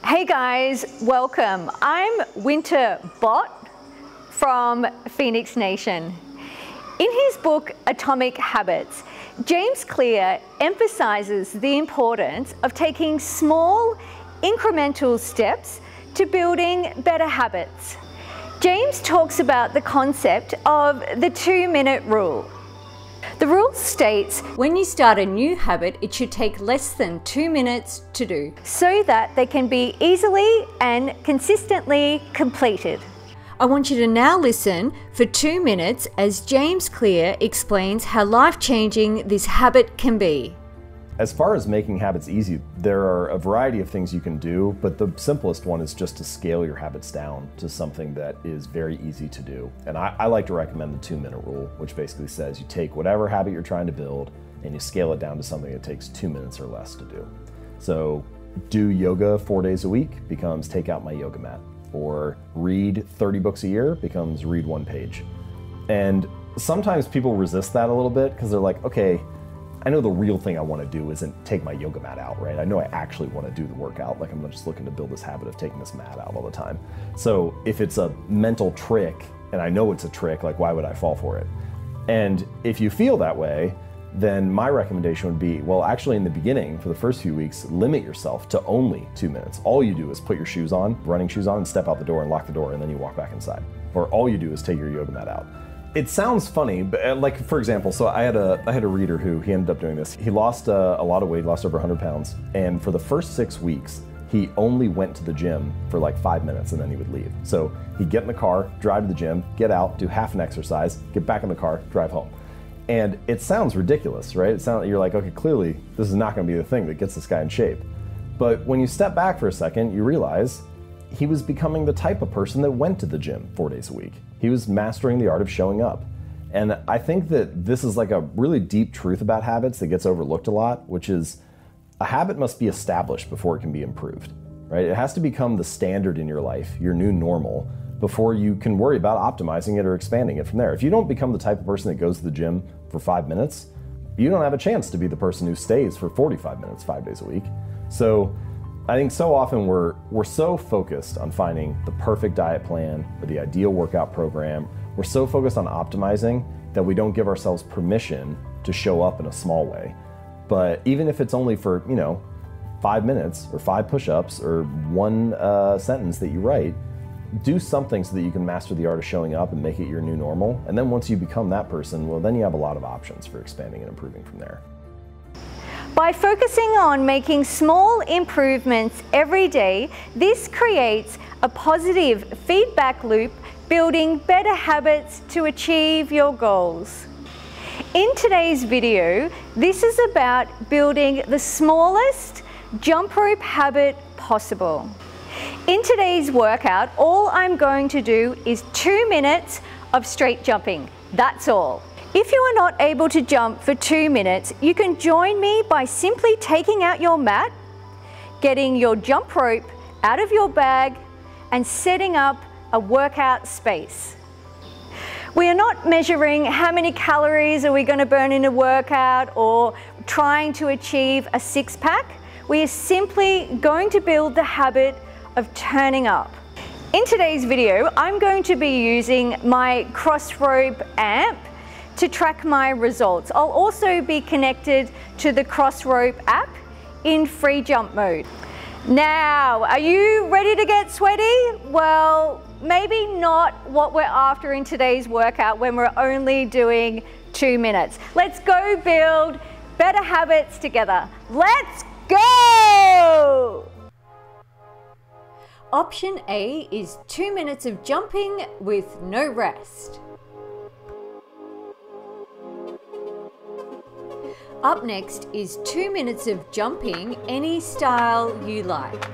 Hey guys, welcome. I'm Winter Bot from Phoenix Nation. In his book, Atomic Habits, James Clear emphasizes the importance of taking small, incremental steps to building better habits. James talks about the concept of the 2-minute rule. The rule states, when you start a new habit, it should take less than 2 minutes to do, so that they can be easily and consistently completed. I want you to now listen for 2 minutes as James Clear explains how life-changing this habit can be. As far as making habits easy, there are a variety of things you can do, but the simplest one is just to scale your habits down to something that is very easy to do. And I like to recommend the 2-minute rule, which basically says you take whatever habit you're trying to build and you scale it down to something that takes 2 minutes or less to do. So do yoga 4 days a week becomes take out my yoga mat, or read 30 books a year becomes read 1 page. And sometimes people resist that a little bit because they're like, okay, I know the real thing I want to do isn't take my yoga mat out, right? I know I actually want to do the workout. Like, I'm not just looking to build this habit of taking this mat out all the time. So if it's a mental trick, and I know it's a trick, like, why would I fall for it? And if you feel that way, then my recommendation would be, well, actually in the beginning, for the first few weeks, limit yourself to only 2 minutes. All you do is put your shoes on, running shoes on, and step out the door and lock the door, and then you walk back inside. Or all you do is take your yoga mat out. It sounds funny, but like, for example, so I had a reader who, he ended up doing this. He lost a lot of weight, lost over 100 pounds. And for the first 6 weeks, he only went to the gym for like 5 minutes and then he would leave. So he'd get in the car, drive to the gym, get out, do half an exercise, get back in the car, drive home. And it sounds ridiculous, right? It sounds, you're like, okay, clearly this is not gonna be the thing that gets this guy in shape. But when you step back for a second, you realize he was becoming the type of person that went to the gym 4 days a week. He was mastering the art of showing up. And I think that this is like a really deep truth about habits that gets overlooked a lot, which is a habit must be established before it can be improved, right? It has to become the standard in your life, your new normal, before you can worry about optimizing it or expanding it from there. If you don't become the type of person that goes to the gym for 5 minutes, you don't have a chance to be the person who stays for 45 minutes 5 days a week. So I think so often we're so focused on finding the perfect diet plan or the ideal workout program. We're so focused on optimizing that we don't give ourselves permission to show up in a small way. But even if it's only for, 5 minutes or 5 push-ups or 1 sentence that you write, do something so that you can master the art of showing up and make it your new normal. And then once you become that person, well, then you have a lot of options for expanding and improving from there. By focusing on making small improvements every day, this creates a positive feedback loop, building better habits to achieve your goals. In today's video, this is about building the smallest jump rope habit possible. In today's workout, all I'm going to do is 2 minutes of straight jumping. That's all. If you are not able to jump for 2 minutes, you can join me by simply taking out your mat, getting your jump rope out of your bag, and setting up a workout space. We are not measuring how many calories are we going to burn in a workout or trying to achieve a six-pack. We are simply going to build the habit of turning up. In today's video, I'm going to be using my Crossrope amp to track my results. I'll also be connected to the Crossrope app in free jump mode. Now, are you ready to get sweaty? Well, maybe not what we're after in today's workout when we're only doing 2 minutes. Let's go build better habits together. Let's go! Option A is 2 minutes of jumping with no rest. Up next is 2 minutes of jumping any style you like.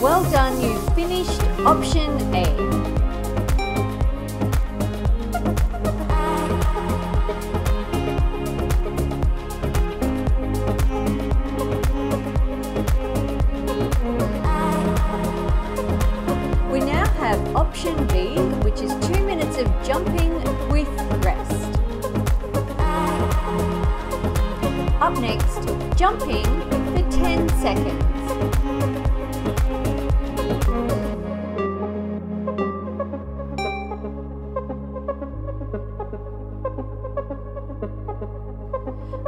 Well done, you've finished option A. We now have option B, which is 2 minutes of jumping with rest. Up next, jumping for 10 seconds.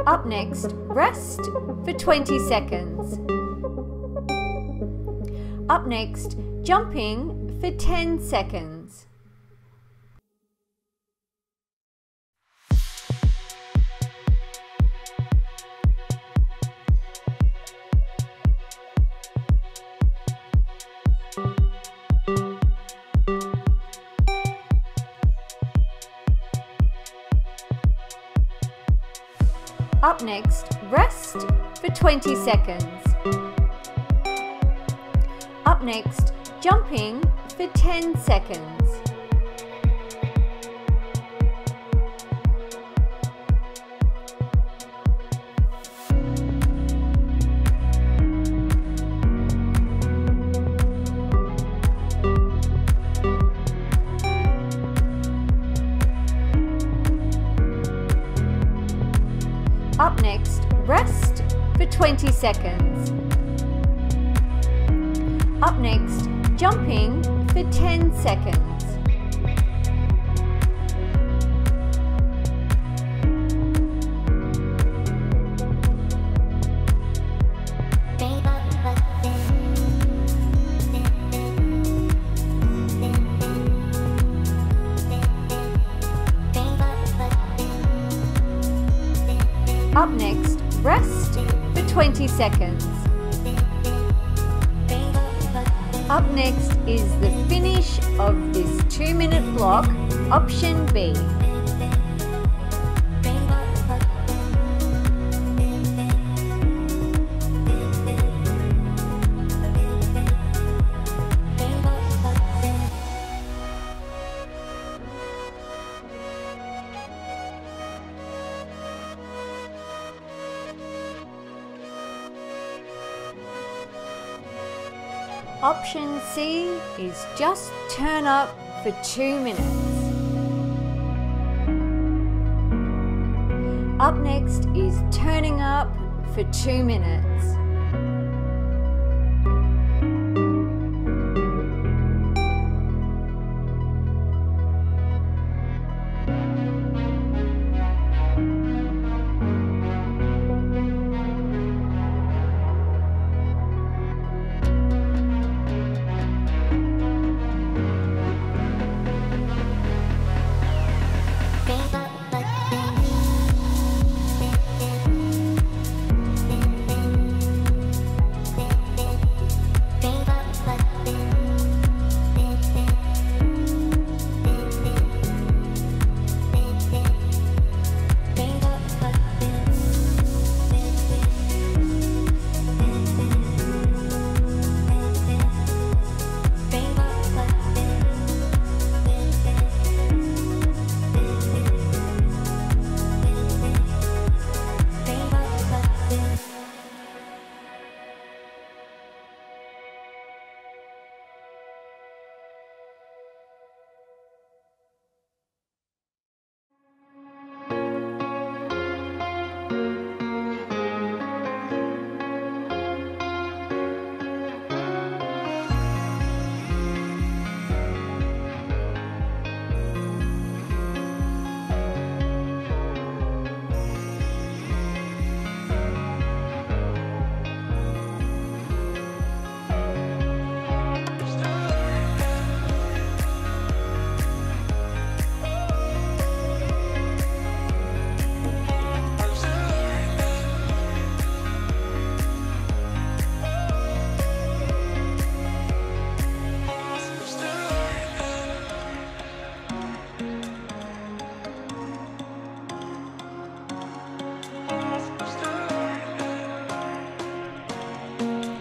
Up next, rest for 20 seconds. Up next, jumping for 10 seconds. Up next, rest for 20 seconds. Up next, jumping for 10 seconds. Up next, rest for 20 seconds. Up next, jumping for 10 seconds. Up next, rest for 20 seconds. Up next is the finish of this 2-minute block, option B. Option C is just turn up for 2 minutes. Up next is turning up for 2 minutes.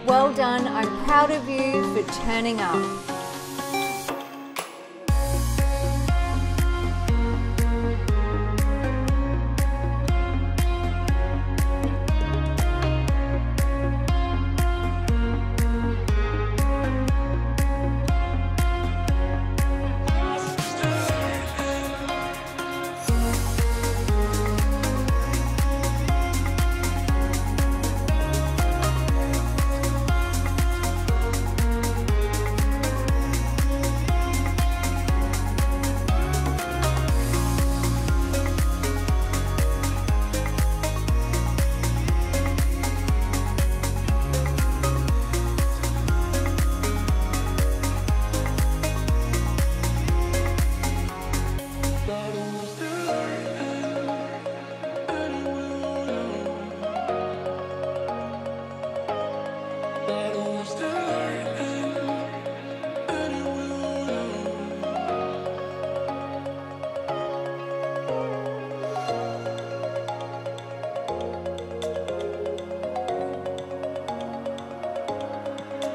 Well done, I'm proud of you for to turning up.